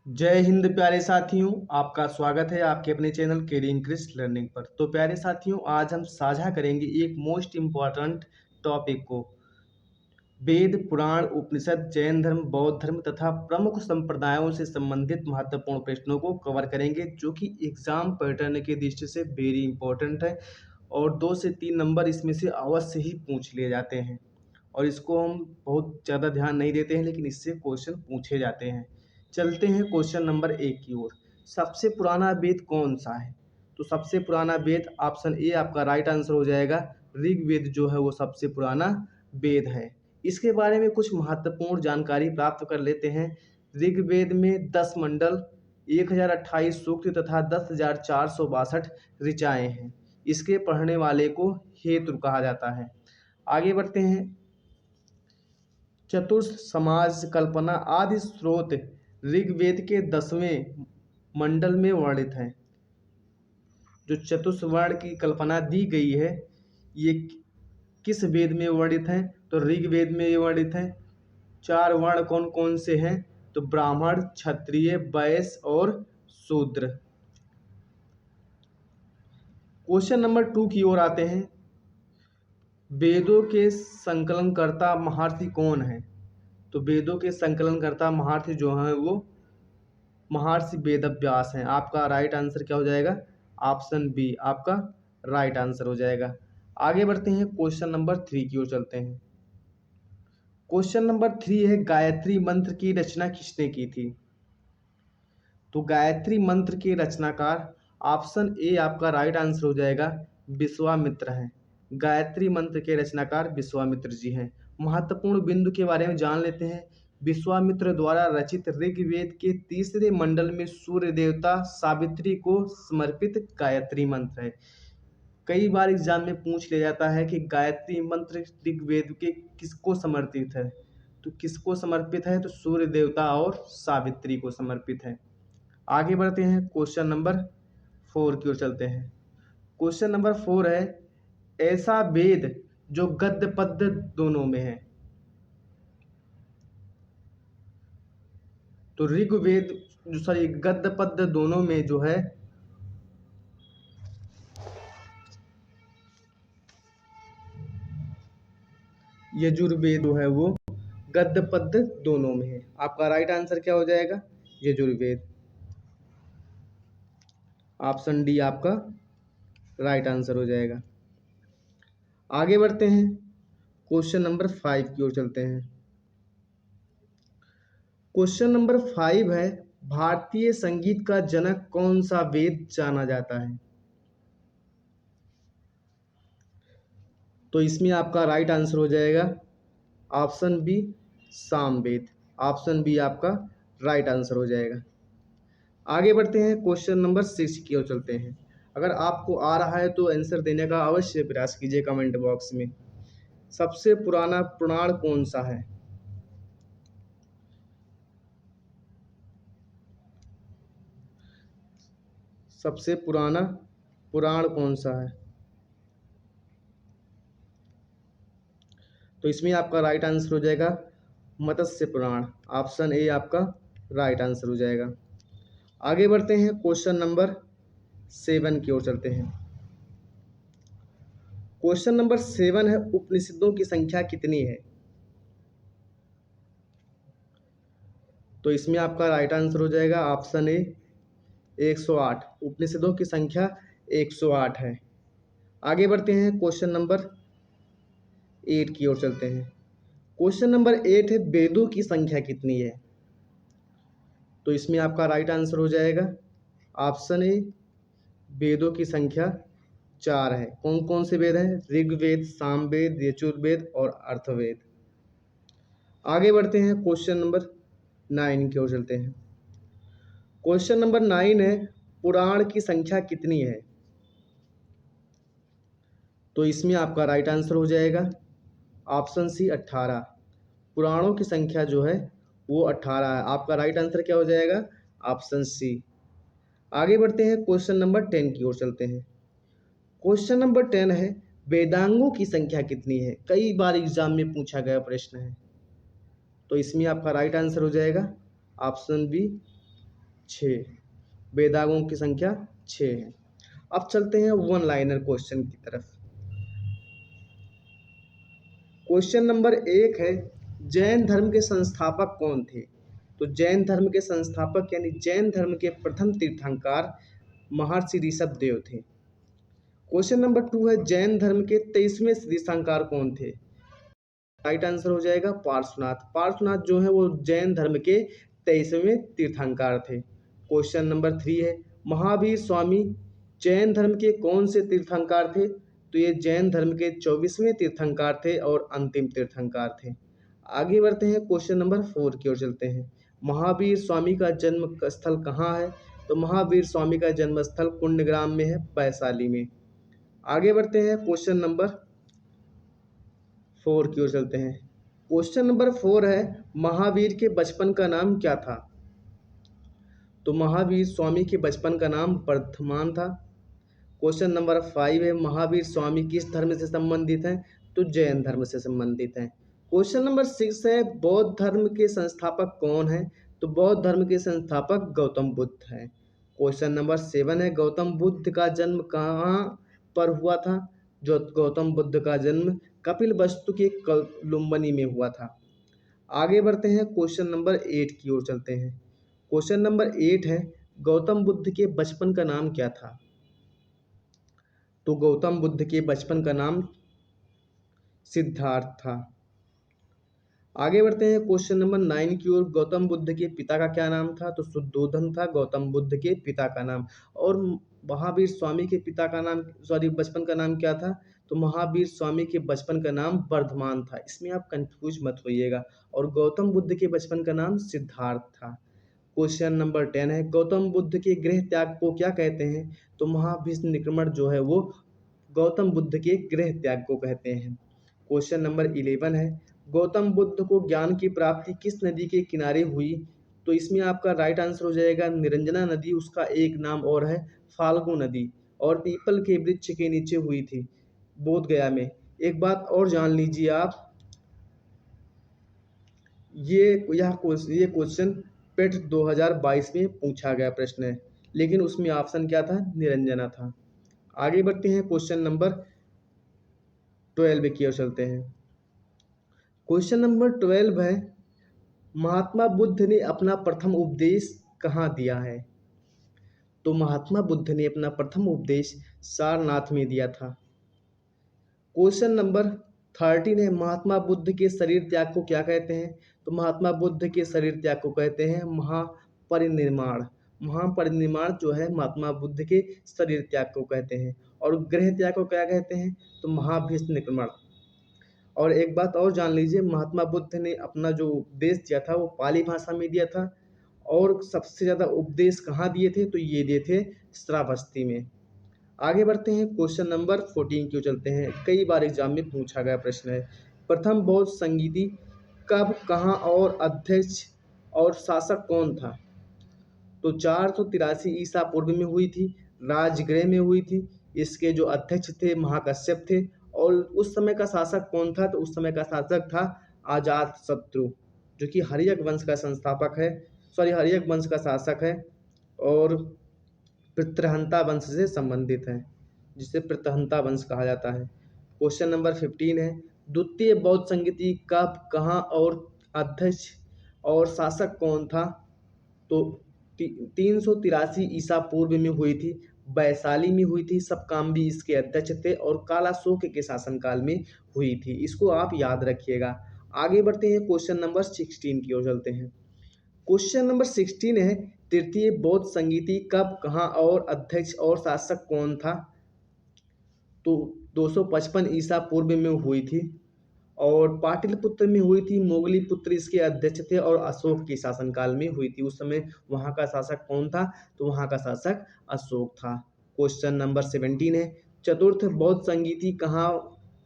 जय हिंद प्यारे साथियों। आपका स्वागत है आपके अपने चैनल केडिंग क्रिस लर्निंग पर। तो प्यारे साथियों, आज हम साझा करेंगे एक मोस्ट इम्पॉर्टेंट टॉपिक को। वेद, पुराण, उपनिषद, जैन धर्म, बौद्ध धर्म तथा प्रमुख संप्रदायों से संबंधित महत्वपूर्ण प्रश्नों को कवर करेंगे, जो कि एग्जाम पैटर्न की दृष्टि से वेरी इंपॉर्टेंट है और 2 से 3 नंबर इसमें से अवश्य ही पूछ लिए जाते हैं। और इसको हम बहुत ज़्यादा ध्यान नहीं देते हैं, लेकिन इससे क्वेश्चन पूछे जाते हैं। चलते हैं क्वेश्चन नंबर 1 की ओर। सबसे पुराना वेद कौन सा है? तो सबसे पुराना वेद ऑप्शन ए आपका राइट आंसर हो जाएगा। ऋग्वेद जो है वो सबसे पुराना वेद है। इसके बारे में कुछ महत्वपूर्ण जानकारी प्राप्त कर लेते हैं। ऋग्वेद में 10 मंडल, 1028 सूक्त तथा 10,462 ऋचाएँ हैं। इसके पढ़ने वाले को हेतु कहा जाता है। आगे बढ़ते हैं। चतुर्थ समाज कल्पना आदि स्रोत ऋग्वेद के 10वें मंडल में वर्णित हैं। जो चतुर्वर्ण की कल्पना दी गई है, ये किस वेद में वर्णित है? तो ऋग्वेद में ये वर्णित है। 4 वर्ण कौन कौन से हैं? तो ब्राह्मण, क्षत्रिय, वैश्य और शूद्र। क्वेश्चन नंबर 2 की ओर आते हैं। वेदों के संकलनकर्ता महर्षि कौन है? तो वेदों के संकलनकर्ता महर्षि जो हैं वो महर्षि वेदव्यास हैं। आपका राइट आंसर क्या हो जाएगा? ऑप्शन बी आपका राइट आंसर हो जाएगा। आगे बढ़ते हैं, क्वेश्चन नंबर 3 की ओर चलते हैं। क्वेश्चन नंबर 3 है, गायत्री मंत्र की रचना किसने की थी? तो गायत्री मंत्र के रचनाकार ऑप्शन ए आपका राइट आंसर हो जाएगा, विश्वामित्र हैं। गायत्री मंत्र के रचनाकार विश्वामित्र जी हैं। महत्वपूर्ण बिंदु के बारे में जान लेते हैं। विश्वामित्र द्वारा रचित ऋग्वेद के 3रे मंडल में सूर्य देवता सावित्री को समर्पित गायत्री मंत्र है। कई बार एग्जाम में पूछ लिया जाता है कि गायत्री मंत्र ऋग्वेद के किसको समर्पित है? तो किसको समर्पित है? तो सूर्य देवता और सावित्री को समर्पित है। आगे बढ़ते हैं, क्वेश्चन नंबर 4 की ओर चलते हैं। क्वेश्चन नंबर 4 है, ऐसा वेद जो गद्य पद्य दोनों में है। तो ऋग्वेद जो सॉरी गद्य पद्य दोनों में जो है, यजुर्वेद जो है वो गद्य पद्य दोनों में है। आपका राइट आंसर क्या हो जाएगा? यजुर्वेद। ऑप्शन डी आपका राइट आंसर हो जाएगा। आगे बढ़ते हैं, क्वेश्चन नंबर 5 की ओर चलते हैं। क्वेश्चन नंबर 5 है, भारतीय संगीत का जनक कौन सा वेद जाना जाता है? तो इसमें आपका राइट आंसर हो जाएगा option B Samaveda. Option B आपका राइट आंसर हो जाएगा। आगे बढ़ते हैं, क्वेश्चन नंबर 6 की ओर चलते हैं। अगर आपको आ रहा है तो आंसर देने का अवश्य प्रयास कीजिए कमेंट बॉक्स में। सबसे पुराना पुराण कौन सा है? सबसे पुराना पुराण कौन सा है? तो इसमें आपका राइट आंसर हो जाएगा मत्स्य पुराण। ऑप्शन ए आपका राइट आंसर हो जाएगा। आगे बढ़ते हैं, क्वेश्चन नंबर 7 की ओर चलते हैं। क्वेश्चन नंबर 7 है, उपनिषदों की संख्या कितनी है? तो इसमें आपका राइट आंसर हो जाएगा ऑप्शन ए 108। उपनिषदों की संख्या 108 है। आगे बढ़ते हैं, क्वेश्चन नंबर 8 की ओर चलते हैं। क्वेश्चन नंबर 8 है, वेदों की संख्या कितनी है? तो इसमें आपका राइट आंसर हो जाएगा ऑप्शन ए वेदों की संख्या 4 है। कौन कौन से वेद हैं? ऋग्वेद, सामवेद, यजुर्वेद और अर्थवेद। आगे बढ़ते हैं, क्वेश्चन नंबर 9 की ओर चलते हैं। क्वेश्चन नंबर 9 है, पुराण की संख्या कितनी है? तो इसमें आपका राइट आंसर हो जाएगा ऑप्शन सी 18। पुराणों की संख्या जो है वो 18 है। आपका राइट आंसर क्या हो जाएगा? Option C. आगे बढ़ते हैं, क्वेश्चन नंबर 10 की ओर चलते हैं। क्वेश्चन नंबर 10 है, वेदांगों की संख्या कितनी है? कई बार एग्जाम में पूछा गया प्रश्न है। तो इसमें आपका राइट आंसर हो जाएगा ऑप्शन बी 6। वेदागों की संख्या 6 है। अब चलते हैं वन लाइनर क्वेश्चन की तरफ। क्वेश्चन नंबर 1 है, जैन धर्म के संस्थापक कौन थे? तो जैन धर्म के संस्थापक यानी जैन धर्म के प्रथम तीर्थंकर महर्षि ऋषभदेव थे। क्वेश्चन नंबर 2 है, जैन धर्म के 23वें तीर्थंकर कौन थे? राइट आंसर हो जाएगा पार्श्वनाथ। पार्श्वनाथ जो है वो जैन धर्म के 23वें तीर्थंकर थे। क्वेश्चन नंबर 3 है, महावीर स्वामी जैन धर्म के कौन से तीर्थंकर थे? तो ये जैन धर्म के 24वें तीर्थंकर थे और अंतिम तीर्थंकर थे। आगे बढ़ते हैं, क्वेश्चन नंबर 4 की ओर चलते हैं। महावीर स्वामी का जन्म स्थल कहाँ है? तो महावीर स्वामी का जन्म स्थल कुंडग्राम में है, वैशाली में। आगे बढ़ते हैं, क्वेश्चन नंबर 4 की ओर चलते हैं। क्वेश्चन नंबर 4 है, महावीर के बचपन का नाम क्या था? तो महावीर स्वामी के बचपन का नाम वर्धमान था। क्वेश्चन नंबर 5 है, महावीर स्वामी किस धर्म से संबंधित हैं? तो जैन धर्म से संबंधित हैं। क्वेश्चन नंबर 6 है, बौद्ध धर्म के संस्थापक कौन हैं? तो बौद्ध धर्म के संस्थापक गौतम बुद्ध हैं। क्वेश्चन नंबर 7 है, गौतम बुद्ध का जन्म कहाँ पर हुआ था? जो गौतम बुद्ध का जन्म कपिलवस्तु के लुम्बिनी में हुआ था। आगे बढ़ते हैं, क्वेश्चन नंबर 8 की ओर चलते हैं। क्वेश्चन नंबर 8 है, गौतम बुद्ध के बचपन का नाम क्या था? तो गौतम बुद्ध के बचपन का नाम सिद्धार्थ था। आगे बढ़ते हैं, क्वेश्चन नंबर 9 की ओर। गौतम बुद्ध के पिता का क्या नाम था? तो शुद्धोधन था गौतम बुद्ध के पिता का नाम। और महावीर स्वामी के पिता का नाम, बचपन का नाम क्या था? तो महावीर स्वामी के बचपन का नाम वर्धमान था। इसमें आप कंफ्यूज मत होइएगा। और गौतम बुद्ध के बचपन का नाम सिद्धार्थ था। क्वेश्चन नंबर 10 है, गौतम बुद्ध के गृह त्याग को क्या कहते हैं? तो महाभिनिक्रमण जो है वो गौतम बुद्ध के गृह त्याग को कहते हैं। क्वेश्चन नंबर 11 है, गौतम बुद्ध को ज्ञान की प्राप्ति किस नदी के किनारे हुई? तो इसमें आपका राइट आंसर हो जाएगा निरंजना नदी। उसका एक नाम और है फाल्गु नदी, और पीपल के वृक्ष के नीचे हुई थी बोध गया में। एक बात और जान लीजिए आप, ये क्वेश्चन पेट 2022 में पूछा गया प्रश्न है, लेकिन उसमें ऑप्शन क्या था? निरंजना था। आगे बढ़ते हैं, क्वेश्चन नंबर 12 की ओर चलते हैं। क्वेश्चन नंबर 12 है, महात्मा बुद्ध ने अपना प्रथम उपदेश कहाँ दिया है? तो महात्मा बुद्ध ने अपना प्रथम उपदेश सारनाथ में दिया था। क्वेश्चन नंबर 13 है, महात्मा बुद्ध के शरीर त्याग को क्या कहते हैं? तो महात्मा बुद्ध के शरीर त्याग को कहते हैं महापरिनिर्वाण। महापरिनिर्वाण जो है महात्मा बुद्ध के शरीर त्याग को कहते हैं। और गृह त्याग को क्या कहते हैं? तो महाभिनिक्रमण। और एक बात और जान लीजिए, महात्मा बुद्ध ने अपना जो उपदेश दिया था वो पाली भाषा में दिया था। और सबसे ज़्यादा उपदेश कहाँ दिए थे? तो ये दिए थे श्रावस्ती में। आगे बढ़ते हैं, क्वेश्चन नंबर 14 की ओर चलते हैं। कई बार एग्जाम में पूछा गया प्रश्न है, प्रथम बौद्ध संगीति कब, कहाँ और अध्यक्ष और शासक कौन था? तो 483 ईसा पूर्व में हुई थी, राजगृह में हुई थी। इसके जो अध्यक्ष थे महाकश्यप थे। और उस समय का शासक कौन था? तो उस समय का शासक था अजातशत्रु, जो कि हर्यक वंश का संस्थापक है, हर्यक वंश का शासक है और पितृहंता वंश से संबंधित है, जिसे पितृहंता वंश कहा जाता है। क्वेश्चन नंबर 15 है, द्वितीय बौद्ध संगीति कब, कहाँ और अध्यक्ष और शासक कौन था? तो 383 ईसा पूर्व में हुई थी, वैशाली में हुई थी। सबकाम्बी इसके अध्यक्ष थे और कालाशोक के शासनकाल में हुई थी। इसको आप याद रखिएगा। आगे बढ़ते हैं, क्वेश्चन नंबर 16 की ओर चलते हैं। क्वेश्चन नंबर 16 है, तृतीय बौद्ध संगीति कब, कहाँ और अध्यक्ष और शासक कौन था? तो 255 ईसा पूर्व में हुई थी और पाटलिपुत्र में हुई थी। मोगली पुत्र इसके अध्यक्ष थे और अशोक के शासनकाल में हुई थी। उस समय वहाँ का शासक कौन था? तो वहाँ का शासक अशोक था। क्वेश्चन नंबर 17 है, चतुर्थ बौद्ध संगीति कहाँ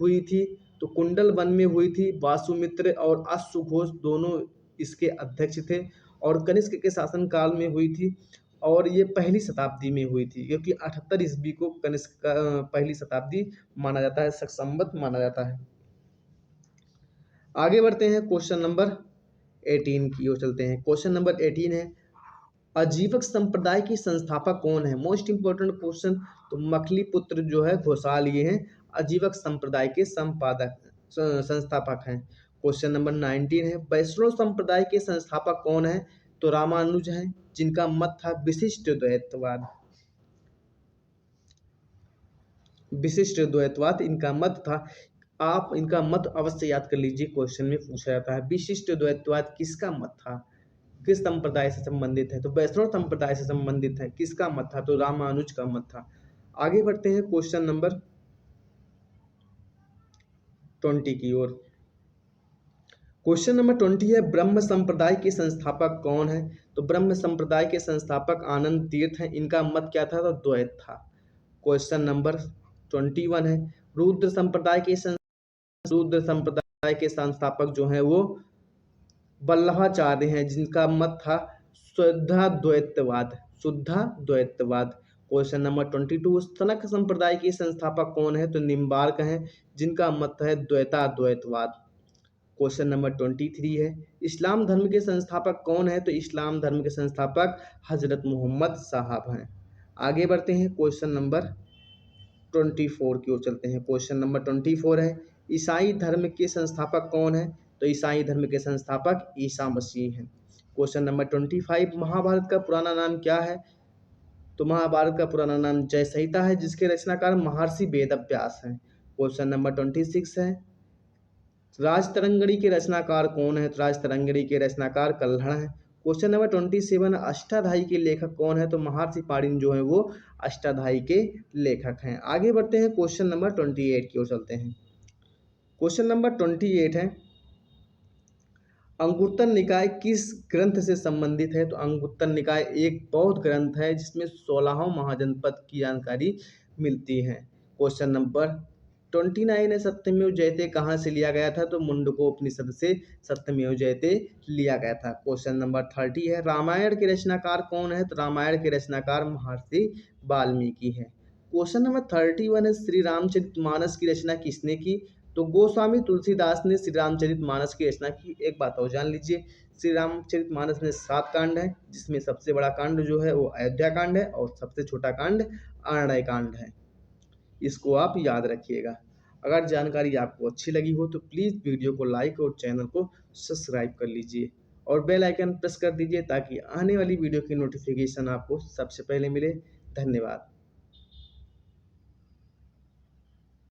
हुई थी? तो कुंडल वन में हुई थी। वासुमित्र और अश्वघोष दोनों इसके अध्यक्ष थे और कनिष्क के शासनकाल में हुई थी। और ये पहली शताब्दी में हुई थी, क्योंकि 78 ईस्वी को कनिष्क का पहली शताब्दी माना जाता है, संवत माना जाता है। आगे बढ़ते हैं, क्वेश्चन नंबर 18 की ओर चलते हैं। क्वेश्चन नंबर 18 है, अजीवक संप्रदाय के संस्थापक कौन है? Most important question. तो मखली पुत्र जो है घोषाल ये हैं अजीवक संप्रदाय के संस्थापक हैं। क्वेश्चन नंबर 19 है, वैष्णव संप्रदाय के संस्थापक कौन है? तो रामानुज हैं, जिनका मत था विशिष्ट द्वैतवाद। विशिष्ट द्वैतवाद इनका मत था। आप इनका मत अवश्य याद कर लीजिए, क्वेश्चन में पूछा जाता है। विशिष्ट द्वैतवाद किसका मत था, किस संप्रदाय से संबंधित है? तो वैष्णव संप्रदाय से संबंधित है। किसका मत था? तो रामानुज का मत था। आगे बढ़ते हैं क्वेश्चन नंबर 20 की ओर। क्वेश्चन नंबर 20 है, ब्रह्म संप्रदाय के संस्थापक कौन है? तो ब्रह्म संप्रदाय के संस्थापक आनंद तीर्थ हैं। इनका मत क्या था? तो द्वैत था। क्वेश्चन नंबर 21 है, रुद्र संप्रदाय के संस्थापक जो हैं वो वल्लभाचार्य हैं, जिनका मत था शुद्धाद्वैतवाद। शुद्धाद्वैतवाद। क्वेश्चन नंबर 22, सनक संप्रदाय के संस्थापक कौन है? तो निम्बार्क हैं, जिनका मत है द्वैताद्वैतवाद। क्वेश्चन नंबर 23 है, इस्लाम धर्म के संस्थापक कौन है? तो इस्लाम धर्म के संस्थापक हजरत मोहम्मद साहब हैं। आगे बढ़ते हैं क्वेश्चन नंबर 24 की ओर चलते हैं। क्वेश्चन नंबर 24 है, ईसाई धर्म के संस्थापक कौन है? तो ईसाई धर्म के संस्थापक ईसा मसीह हैं। क्वेश्चन नंबर 25, महाभारत का पुराना नाम क्या है? तो महाभारत का पुराना नाम जय संहिता है, जिसके रचनाकार महर्षि वेदव्यास हैं। क्वेश्चन नंबर 26 है, राजतरंगिणी के रचनाकार कौन है? तो राजतरंगिणी के रचनाकार कल्हड़ हैं। क्वेश्चन नंबर 27, अष्टाध्यायी के लेखक कौन है? तो महर्षि पाणिनि जो है वो अष्टाध्यायी के लेखक हैं। आगे बढ़ते हैं क्वेश्चन नंबर 28 की ओर चलते हैं। क्वेश्चन नंबर 28 है, अंगुत्तर निकाय किस ग्रंथ से संबंधित है? तो अंगुत्तर निकाय एक बौद्ध ग्रंथ है, जिसमें 16 महाजनपद की जानकारी मिलती है। क्वेश्चन नंबर 29 है, सत्यमेव जयते कहाँ से लिया गया था? तो मुंडकोपनिषद से सत्यमेव जयते लिया गया था। क्वेश्चन नंबर 30 है, रामायण के रचनाकार कौन है? तो रामायण के रचनाकार महर्षि वाल्मीकि है। क्वेश्चन नंबर 31 है, श्री रामचरितमानस की रचना किसने की? तो गोस्वामी तुलसीदास ने श्री रामचरितमानस की रचना की। एक बात और जान लीजिए, श्री रामचरितमानस में 7 कांड हैं, जिसमें सबसे बड़ा कांड जो है वो अयोध्या कांड है और सबसे छोटा कांड अरण्य कांड है। इसको आप याद रखिएगा। अगर जानकारी आपको अच्छी लगी हो तो प्लीज़ वीडियो को लाइक और चैनल को सब्सक्राइब कर लीजिए और बेल आइकन प्रेस कर दीजिए, ताकि आने वाली वीडियो की नोटिफिकेशन आपको सबसे पहले मिले। धन्यवाद।